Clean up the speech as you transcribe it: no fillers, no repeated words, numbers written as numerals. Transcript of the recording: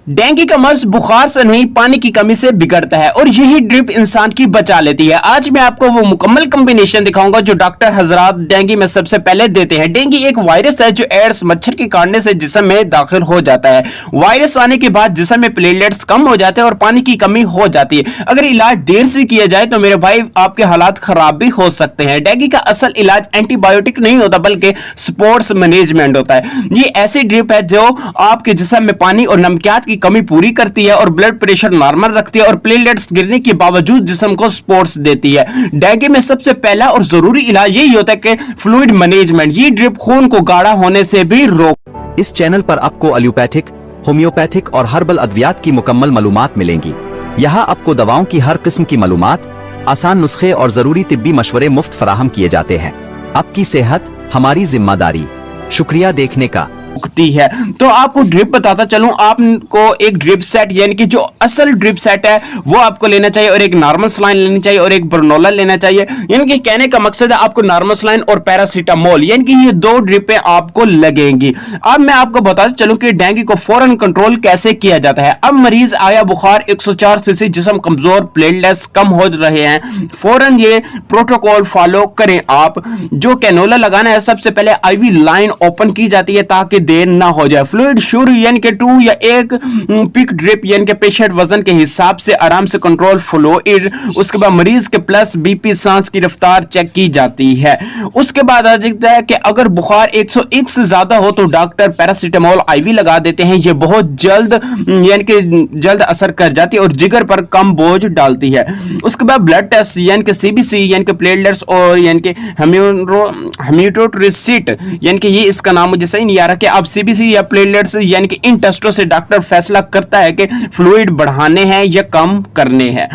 Dengue का मर्ज बुखार से नहीं पानी की कमी से बिगड़ता है और यही ड्रिप इंसान की बचा लेती है। आज मैं आपको वो मुकम्मल कॉम्बिनेशन दिखाऊंगा जो डॉक्टर हजरात डेंगू में सबसे पहले देते हैं। डेंगू एक वायरस है जो एड्स मच्छर के काटने से जिस्म में दाखिल हो जाता है। वायरस आने के बाद जिस्म में प्लेटलेट्स कम हो जाते हैं और पानी की कमी हो जाती है। अगर इलाज देर से किया जाए तो मेरे भाई आपके हालात खराब भी हो सकते हैं। डेंगू का असल इलाज एंटीबायोटिक नहीं होता बल्कि स्पोर्ट्स मैनेजमेंट होता है। ये ऐसी ड्रिप है जो आपके जिस्म में पानी और नमकियात की कमी पूरी करती है और ब्लड प्रेशर नॉर्मल रखती है और प्लेटलेट्स गिरने के बावजूद जिस्म को सपोर्ट्स देती है। डेंगू में सबसे पहला और जरूरी इलाज यही होता है कि फ्लूइड मैनेजमेंट। ये ड्रिप खून को गाढ़ा होने से भी रोक। इस चैनल पर आपको एलोपैथिक, होम्योपैथिक और हर्बल अद्वियात की मुकम्मल मालूमात मिलेंगी। यहाँ आपको दवाओं की हर किस्म की मालूमात, आसान नुस्खे और जरूरी तिब्बी मशवरे मुफ्त फराहम किए जाते हैं। आपकी सेहत हमारी जिम्मेदारी। शुक्रिया देखने का। है तो आपको ड्रिप बताता चलूं, आपको एक ड्रिप सेट यानी कि जो असल ड्रिप सेट है वो आपको लेना चाहिए और एक नॉर्मल सलाइन लेनी चाहिए और एक बर्नोला लेना चाहिए। यानी कि कहने का मकसद है आपको नॉर्मल सलाइन और पैरासीटामोल यानी कि ये दो ड्रिपें आपको लगेंगी। अब मैं आपको बताता चलूं कि डेंगू को फौरन कंट्रोल कैसे किया जाता है। अब मरीज आया बुखार 104 सीसी, जिस्म कमजोर, प्लेटलेट्स कम हो रहे हैं, फौरन ये प्रोटोकॉल फॉलो करें। आप जो कैनोला लगाना है सबसे पहले आईवी लाइन ओपन की जाती है ताकि देर ना हो जाए। फ्लूइड शुरू यानी कि 2 या 1 पिक ड्रिप यानी कि पेशेंट वजन के हिसाब से आराम से कंट्रोल फ्लूइड। उसके बाद मरीज के प्लस बीपी, सांस की रफ्तार चेक की जाती है। उसके बाद आ जाता है कि अगर बुखार 101 से ज्यादा हो तो डॉक्टर पैरासीटामोल आईवी लगा देते हैं। ये बहुत जल्द यानी कि जल्द असर कर जाती है और जिगर पर कम बोझ डालती है। उसके बाद ब्लड टेस्ट यानी कि सीबीसी यानी कि प्लेटलेट्स और यानी कि हेमेटोक्रिसिट यानी कि ये इसका नाम मुझे सही नहीं आ रहा कि आप सीबीसी या प्लेटलेट्स यानी कि इन टेस्टों से डॉक्टर फैसला करता है कि फ्लूइड बढ़ाने हैं या कम करने हैं।